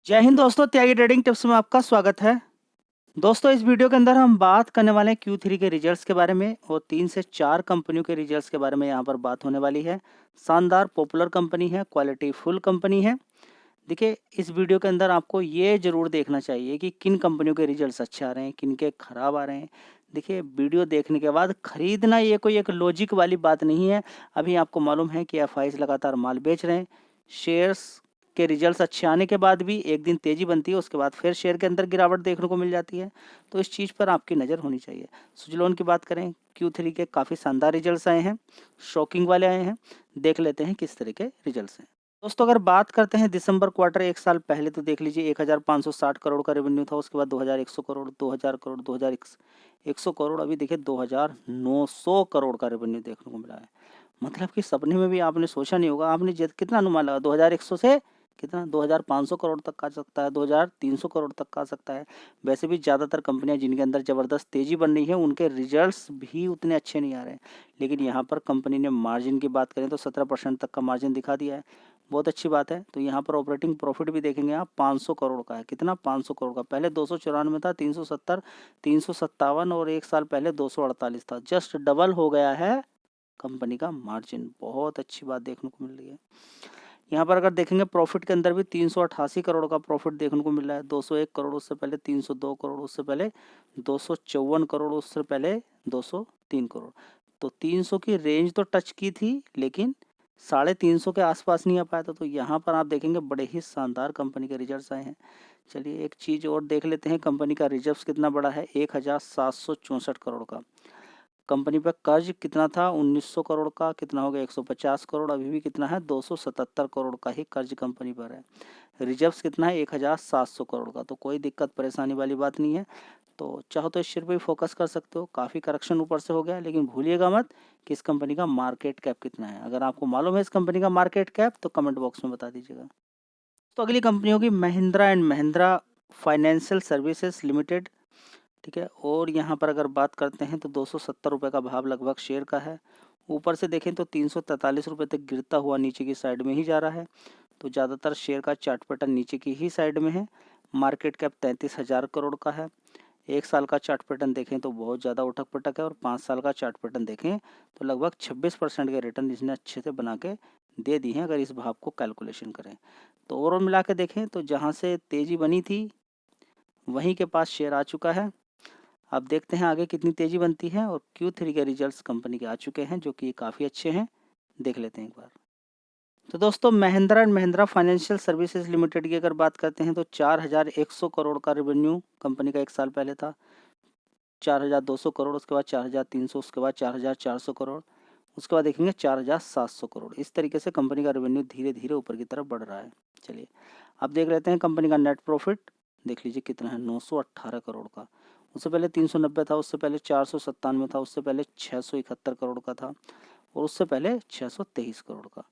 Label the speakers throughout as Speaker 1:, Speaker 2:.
Speaker 1: जय हिंद दोस्तों, त्यागी trading tips में आपका स्वागत है। दोस्तों, इस वीडियो के अंदर हम बात करने वाले हैं Q3 के रिजल्ट्स के बारे में और 3 से 4 कंपनियों के रिजल्ट्स के बारे में यहाँ पर बात होने वाली है। शानदार पॉपुलर कंपनी है, क्वालिटी फुल कंपनी है। देखिए, इस वीडियो के अंदर आपको ये ज़रूर देखना चाहिए कि किन कंपनियों के रिजल्ट्स अच्छे आ रहे हैं, किन के खराब आ रहे हैं। देखिए, वीडियो देखने के बाद खरीदना ये कोई एक लॉजिक वाली बात नहीं है। अभी आपको मालूम है कि एफआईज लगातार माल बेच रहे हैं। शेयर्स के रिजल्ट्स अच्छे आने के बाद भी एक दिन तेज़ी बनती है, उसके बाद फिर शेयर के अंदर गिरावट देखने को मिल जाती है। तो इस चीज़ पर आपकी नज़र होनी चाहिए। सुज़लोन की बात करें, Q3 के काफ़ी शानदार रिजल्ट्स आए हैं, शॉकिंग वाले आए हैं। देख लेते हैं किस तरह के रिजल्ट्स हैं। दोस्तों, अगर बात करते हैं दिसंबर क्वार्टर 1 साल पहले, तो देख लीजिए 1560 करोड़ का रेवेन्यू था। उसके बाद 2100 करोड़, 2000 करोड़, 2100 करोड़, अभी देखिए 2900 करोड़ का रेवेन्यू देखने को मिला है। मतलब कि सपने में भी आपने सोचा नहीं होगा। आपने कितना अनुमान लगा, 2100 से कितना 2500 करोड़ तक का आ सकता है, 2300 करोड़ तक का आ सकता है। वैसे भी ज़्यादातर कंपनियां जिनके अंदर ज़बरदस्त तेज़ी बन रही है, उनके रिजल्ट्स भी उतने अच्छे नहीं आ रहे हैं। लेकिन यहाँ पर कंपनी ने मार्जिन की बात करें तो 17% तक का मार्जिन दिखा दिया है। बहुत अच्छी बात है। तो यहाँ पर ऑपरेटिंग प्रॉफिट भी देखेंगे आप, 500 करोड़ का है। कितना, 500 करोड़ का। पहले 294 था, 370, 357 और 1 साल पहले 248 था। जस्ट डबल हो गया है कंपनी का मार्जिन। बहुत अच्छी बात देखने को मिल रही है। यहाँ पर अगर देखेंगे प्रॉफिट के अंदर भी 388 करोड़ का प्रॉफिट देखने को मिल रहा है। 201 करोड़, उससे पहले 302 करोड़, उससे पहले 254 करोड़, उससे पहले 203 करोड़। तो 300 की रेंज तो टच की थी, लेकिन 350 के आसपास नहीं आ पाया था। तो यहाँ पर आप देखेंगे बड़े ही शानदार कंपनी के रिजल्ट्स आए हैं। चलिए एक चीज़ और देख लेते हैं, कंपनी का रिजर्व कितना बड़ा है, 1764 करोड़ का। कंपनी पर कर्ज कितना था, 1900 करोड़ का। कितना हो गया, 150 करोड़। अभी भी कितना है, 277 करोड़ का ही कर्ज कंपनी पर है। रिजर्व्स कितना है, 1700 करोड़ का। तो कोई दिक्कत परेशानी वाली बात नहीं है। तो चाहो तो इस शेयर पर भी फोकस कर सकते हो। काफ़ी करेक्शन ऊपर से हो गया, लेकिन भूलिएगा मत कि इस कंपनी का मार्केट कैप कितना है। अगर आपको मालूम है इस कंपनी का मार्केट कैप, तो कमेंट बॉक्स में बता दीजिएगा। तो अगली कंपनी होगी Mahindra and Mahindra financial services limited. ठीक है, और यहाँ पर अगर बात करते हैं तो 270 रुपये का भाव लगभग शेयर का है। ऊपर से देखें तो 343 रुपये तक गिरता हुआ नीचे की साइड में ही जा रहा है। तो ज़्यादातर शेयर का चार्ट पैटर्न नीचे की ही साइड में है। मार्केट कैप 33,000 करोड़ का है। 1 साल का चार्ट पैटर्न देखें तो बहुत ज़्यादा उठक पटक है, और 5 साल का चार्ट पैटर्न देखें तो लगभग 26% के रिटर्न इसने अच्छे से बना के दे दी हैं, अगर इस भाव को कैलकुलेशन करें। तो ओवरऑल मिला के देखें तो जहाँ से तेज़ी बनी थी वहीं के पास शेयर आ चुका है। अब देखते हैं आगे कितनी तेज़ी बनती है। और Q3 के रिजल्ट्स कंपनी के आ चुके हैं, जो कि काफ़ी अच्छे हैं। देख लेते हैं एक बार। तो दोस्तों, Mahindra and Mahindra financial services limited की अगर बात करते हैं तो 4100 करोड़ का रेवेन्यू कंपनी का 1 साल पहले था। 4200 करोड़, उसके बाद 4300, उसके बाद 4400 करोड़, उसके बाद देखेंगे 4700 करोड़। इस तरीके से कंपनी का रेवेन्यू धीरे धीरे ऊपर की तरफ बढ़ रहा है। चलिए अब देख लेते हैं कंपनी का नेट प्रॉफिट। देख लीजिए कितना है, 918 करोड़ का। उससे पहले 390 था, उससे पहले 497 था, उससे पहले 671 करोड़ का था, और उससे पहले 623 करोड़ का।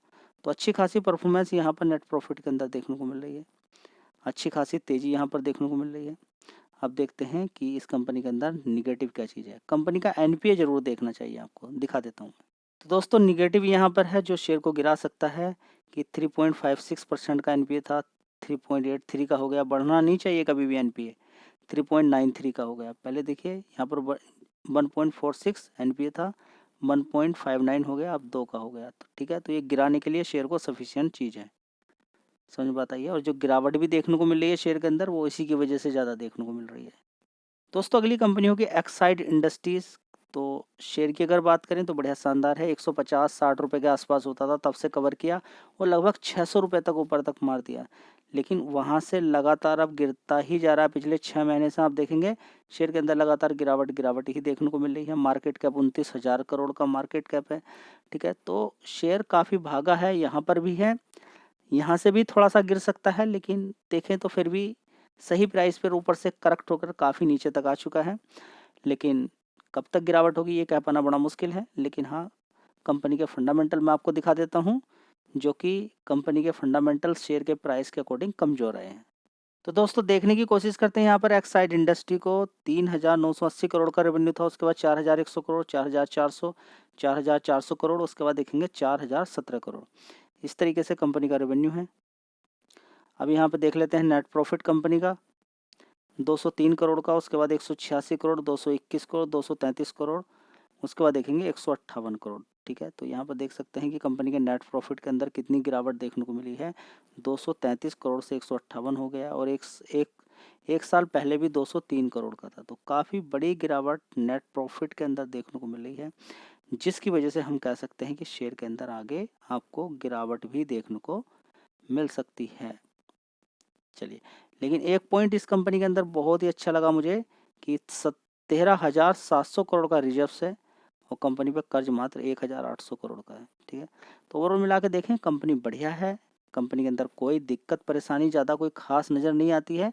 Speaker 1: तो अच्छी खासी परफॉर्मेंस यहाँ पर नेट प्रॉफिट के अंदर देखने को मिल रही है। अच्छी खासी तेज़ी यहाँ पर देखने को मिल रही है। अब देखते हैं कि इस कंपनी के अंदर निगेटिव क्या चीज़ है। कंपनी का एनपीए ज़रूर देखना चाहिए आपको, दिखा देता हूँ। तो दोस्तों, निगेटिव यहाँ पर है जो शेयर को गिरा सकता है कि 3.56% का एनपीए था, 3.83 का हो गया। बढ़ना नहीं चाहिए कभी भी एनपीए। 3.93 का हो गया। पहले देखिए यहाँ पर 1.46 एनपीए था, 1.59 हो गया, अब 2 का हो गया। तो ठीक है, तो ये गिराने के लिए शेयर को सफिशियंट चीज़ है। समझ में बात आई है। और जो गिरावट भी देखने को मिल रही है शेयर के अंदर, वो इसी की वजह से ज़्यादा देखने को मिल रही है। दोस्तों, अगली कंपनी होगी एक्साइड इंडस्ट्रीज़। तो शेयर की अगर बात करें तो बढ़िया शानदार है। 150-60 रुपये के आसपास होता था, तब से कवर किया और लगभग 600 रुपये तक ऊपर तक मार दिया। लेकिन वहाँ से लगातार अब गिरता ही जा रहा है। पिछले 6 महीने से आप देखेंगे शेयर के अंदर लगातार गिरावट ही देखने को मिल रही है। मार्केट कैप 29,000 करोड़ का मार्केट कैप है। ठीक है, तो शेयर काफ़ी भागा है, यहाँ पर भी है, यहाँ से भी थोड़ा सा गिर सकता है, लेकिन देखें तो फिर भी सही प्राइस पर ऊपर से करेक्ट होकर काफ़ी नीचे तक आ चुका है। लेकिन कब तक गिरावट होगी ये कह पाना बड़ा मुश्किल है। लेकिन हाँ, कंपनी के फंडामेंटल मैं आपको दिखा देता हूँ, जो कि कंपनी के फंडामेंटल शेयर के प्राइस के अकॉर्डिंग कमज़ोर रहे हैं। तो दोस्तों, देखने की कोशिश करते हैं यहाँ पर एक्साइड इंडस्ट्री को। 3,980 करोड़ का रेवेन्यू था, उसके बाद 4,100 करोड़, 4,400, 4,400 करोड़, उसके बाद देखेंगे 4,017 करोड़। इस तरीके से कंपनी का रेवेन्यू है। अब यहाँ पे देख लेते हैं नेट प्रॉफिट कंपनी का 203 करोड़ का, उसके बाद 186 करोड़, 221 करोड़, 233 करोड़, उसके बाद देखेंगे 158 करोड़। ठीक है, तो यहाँ पर देख सकते हैं कि कंपनी के नेट प्रॉफिट के अंदर कितनी गिरावट देखने को मिली है। 233 करोड़ से 158 हो गया, और एक साल पहले भी 203 करोड़ का था। तो काफ़ी बड़ी गिरावट नेट प्रॉफिट के अंदर देखने को मिल रही है, जिसकी वजह से हम कह सकते हैं कि शेयर के अंदर आगे आपको गिरावट भी देखने को मिल सकती है। चलिए, लेकिन एक पॉइंट इस कंपनी के अंदर बहुत ही अच्छा लगा मुझे कि 13,700 करोड़ का रिजर्व है, और कंपनी पे कर्ज मात्र 1,800 करोड़ का है। ठीक है, तो ओवरऑल मिला के देखें कंपनी बढ़िया है, कंपनी के अंदर कोई दिक्कत परेशानी ज़्यादा कोई खास नज़र नहीं आती है।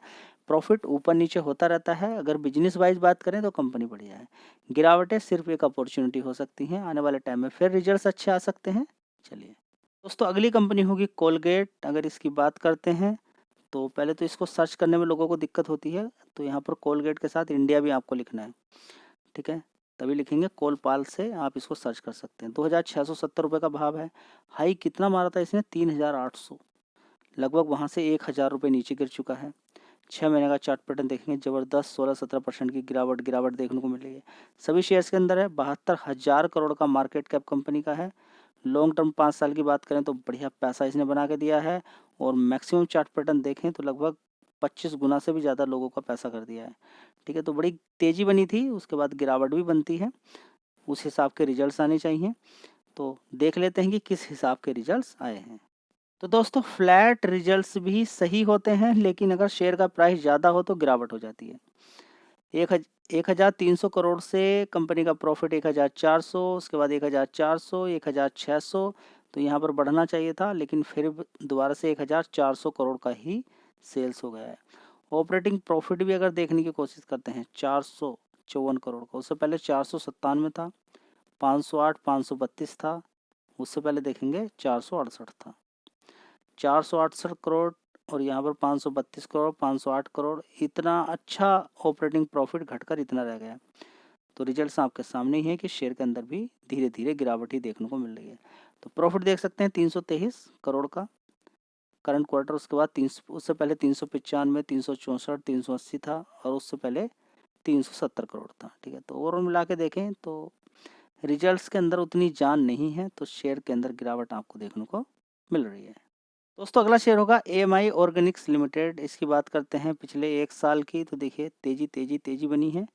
Speaker 1: प्रॉफिट ऊपर नीचे होता रहता है। अगर बिजनेस वाइज बात करें तो कंपनी बढ़िया है। गिरावटें सिर्फ एक अपॉर्चुनिटी हो सकती हैं, आने वाले टाइम में फिर रिजल्ट्स अच्छे आ सकते हैं। चलिए दोस्तों, अगली कंपनी होगी कोलगेट। अगर इसकी बात करते हैं तो पहले तो इसको सर्च करने में लोगों को दिक्कत होती है, तो यहाँ पर कोलगेट के साथ इंडिया भी आपको लिखना है। ठीक है, तभी लिखेंगे कोलपाल से आप इसको सर्च कर सकते हैं। 2,670 रुपये का भाव है। हाई कितना मारा था इसने? 3,800, लगभग वहाँ से 1,000 रुपये नीचे गिर चुका है। 6 महीने का चार्ट पैटर्न देखेंगे, ज़बरदस्त 16-17% की गिरावट देखने को मिल रही है। सभी शेयर्स के अंदर है। 72,000 करोड़ का मार्केट कैप कंपनी का है। लॉन्ग टर्म 5 साल की बात करें तो बढ़िया पैसा इसने बना के दिया है, और मैक्सिमम चार्ट पैटर्न देखें तो लगभग 25 गुना से भी ज़्यादा लोगों का पैसा कर दिया है। ठीक है, तो बड़ी तेज़ी बनी थी, उसके बाद गिरावट भी बनती है, उस हिसाब के रिजल्ट्स आने चाहिए। तो देख लेते हैं कि किस हिसाब के रिजल्ट्स आए हैं। तो दोस्तों, फ्लैट रिजल्ट्स भी सही होते हैं, लेकिन अगर शेयर का प्राइस ज़्यादा हो तो गिरावट हो जाती है। 1,300 करोड़ से कंपनी का प्रॉफिट 1,400, उसके बाद 1,400, 1,600, तो यहाँ पर बढ़ना चाहिए था, लेकिन फिर दोबारा से 1,400 करोड़ का ही सेल्स हो गया है। ऑपरेटिंग प्रॉफिट भी अगर देखने की कोशिश करते हैं 454 करोड़ का, उससे पहले 497 था, 508, 532 था, उससे पहले देखेंगे 468 था। 468 करोड़ और यहाँ पर 532 करोड़, 508 करोड़, इतना अच्छा ऑपरेटिंग प्रॉफिट घटकर इतना रह गया। तो रिजल्ट्स आपके सामने ही है कि शेयर के अंदर भी धीरे धीरे गिरावट ही देखने को मिल रही है। तो प्रॉफिट देख सकते हैं 323 करोड़ का करंट क्वार्टर, उसके बाद उससे पहले 395, 364, 380 था, और उससे पहले 370 करोड़ था। ठीक है, तो ओवरऑल मिला के देखें तो रिजल्ट्स के अंदर उतनी जान नहीं है, तो शेयर के अंदर गिरावट आपको देखने को मिल रही है। दोस्तों, अगला शेयर होगा AMI ऑर्गेनिक्स लिमिटेड। इसकी बात करते हैं पिछले 1 साल की, तो देखिए तेजी बनी है,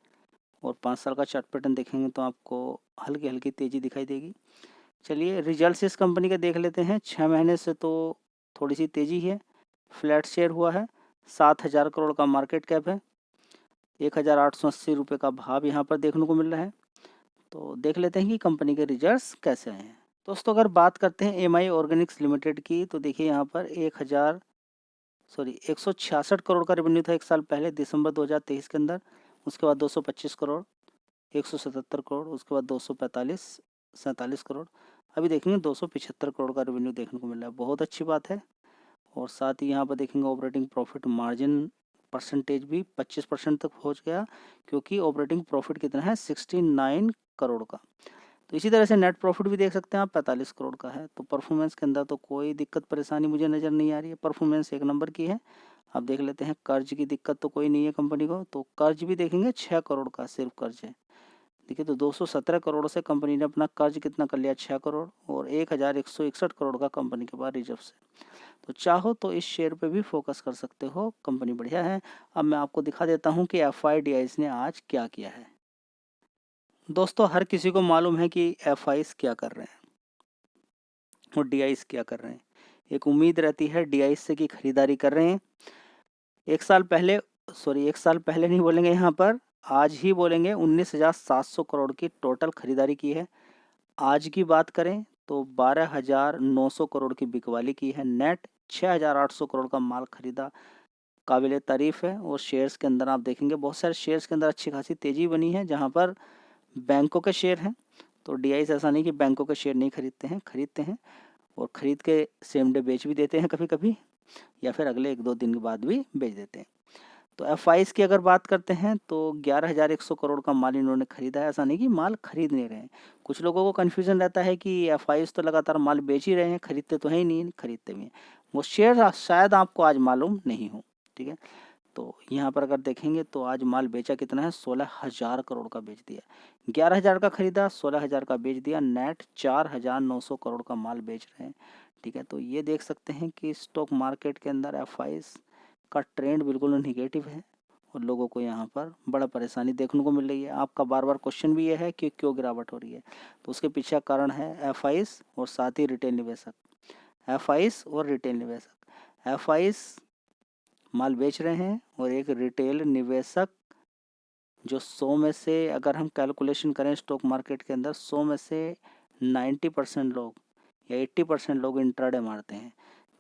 Speaker 1: और 5 साल का चार्ट पैटर्न देखेंगे तो आपको हल्की हल्की तेज़ी दिखाई देगी। चलिए रिजल्ट्स इस कंपनी के देख लेते हैं। 6 महीने से तो थोड़ी सी तेज़ी है, फ्लैट शेयर हुआ है, 7,000 करोड़ का मार्केट कैप है, 1,880 रुपये का भाव यहाँ पर देखने को मिल रहा है। तो देख लेते हैं कि कंपनी के रिजल्ट्स कैसे आए हैं। दोस्तों, अगर बात करते हैं AMI ऑर्गेनिक्स लिमिटेड की, तो देखिए यहाँ पर 166 करोड़ का रेवेन्यू था 1 साल पहले दिसंबर 2023 के अंदर, उसके बाद 225 करोड़, 177 करोड़, उसके बाद 247 करोड़, अभी देखेंगे 275 करोड़ का रेवेन्यू देखने को मिल रहा है। बहुत अच्छी बात है। और साथ ही यहाँ पर देखेंगे ऑपरेटिंग प्रॉफिट मार्जिन परसेंटेज भी 25% तक पहुँच गया, क्योंकि ऑपरेटिंग प्रॉफिट कितना है 69 करोड़ का। तो इसी तरह से नेट प्रॉफिट भी देख सकते हैं आप, 45 करोड़ का है। तो परफॉर्मेंस के अंदर तो कोई दिक्कत परेशानी मुझे नज़र नहीं आ रही है, परफॉर्मेंस एक नंबर की है। अब देख लेते हैं, कर्ज की दिक्कत तो कोई नहीं है कंपनी को, तो कर्ज भी देखेंगे 6 करोड़ का सिर्फ कर्ज है। देखिए, तो 217 करोड़ से कंपनी ने अपना कर्ज कितना कर लिया, 6 करोड़, और 1,161 करोड़ का कंपनी के पास रिजर्व से। तो चाहो तो इस शेयर पे भी फोकस कर सकते हो, कंपनी बढ़िया है। अब मैं आपको दिखा देता हूँ कि FIDIs ने आज क्या किया है। दोस्तों, हर किसी को मालूम है कि FIs क्या कर रहे हैं और DIs क्या कर रहे हैं। एक उम्मीद रहती है DIs से कि खरीदारी कर रहे हैं। एक साल पहले नहीं बोलेंगे यहाँ पर, आज ही बोलेंगे, 19,700 करोड़ की टोटल खरीदारी की है। आज की बात करें तो 12,900 करोड़ की बिकवाली की है। नेट 6,800 करोड़ का माल खरीदा, काबिल तारीफ़ है। और शेयर्स के अंदर आप देखेंगे बहुत सारे शेयर्स के अंदर अच्छी खासी तेज़ी बनी है, जहाँ पर बैंकों के शेयर हैं। तो DIs ऐसा नहीं कि बैंकों के शेयर नहीं खरीदते हैं, और ख़रीद के सेम डे बेच भी देते हैं कभी कभी, या फिर अगले 1-2 दिन के बाद भी बेच देते हैं। तो FIs की अगर बात करते हैं तो 11,100 करोड़ का माल इन्होंने खरीदा है। ऐसा नहीं कि माल खरीद नहीं रहे हैं। कुछ लोगों को कन्फ्यूज़न रहता है कि FIs तो लगातार माल बेच ही रहे हैं, खरीदते तो हैं ही नहीं, खरीदते भी हैं। वो शेयर शायद आपको आज मालूम नहीं हो। ठीक है, तो यहाँ पर अगर देखेंगे तो आज माल बेचा कितना है, 16,000 करोड़ का बेच दिया। 11,000 का खरीदा, 16,000 का बेच दिया, नेट 4,900 करोड़ का माल बेच रहे हैं। ठीक है, तो ये देख सकते हैं कि स्टॉक मार्केट के अंदर एफआईज का ट्रेंड बिल्कुल निगेटिव है और लोगों को यहाँ पर बड़ा परेशानी देखने को मिल रही है। आपका बार बार क्वेश्चन भी ये है कि क्यों गिरावट हो रही है, तो उसके पीछे कारण है एफआईज और साथ ही रिटेल निवेशक। एफआईज और रिटेल निवेशक, एफआईज माल बेच रहे हैं और एक रिटेल निवेशक जो 100 में से अगर हम कैलकुलेशन करें स्टॉक मार्केट के अंदर 100 में से 90% लोग या 80% लोग इंट्राडे मारते हैं।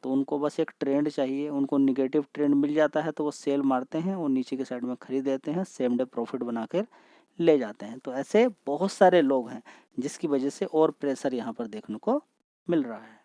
Speaker 1: तो उनको बस एक ट्रेंड चाहिए, उनको निगेटिव ट्रेंड मिल जाता है तो वो सेल मारते हैं और नीचे के साइड में खरीद देते हैं, सेम डे प्रॉफिट बनाकर ले जाते हैं। तो ऐसे बहुत सारे लोग हैं जिसकी वजह से और प्रेशर यहाँ पर देखने को मिल रहा है।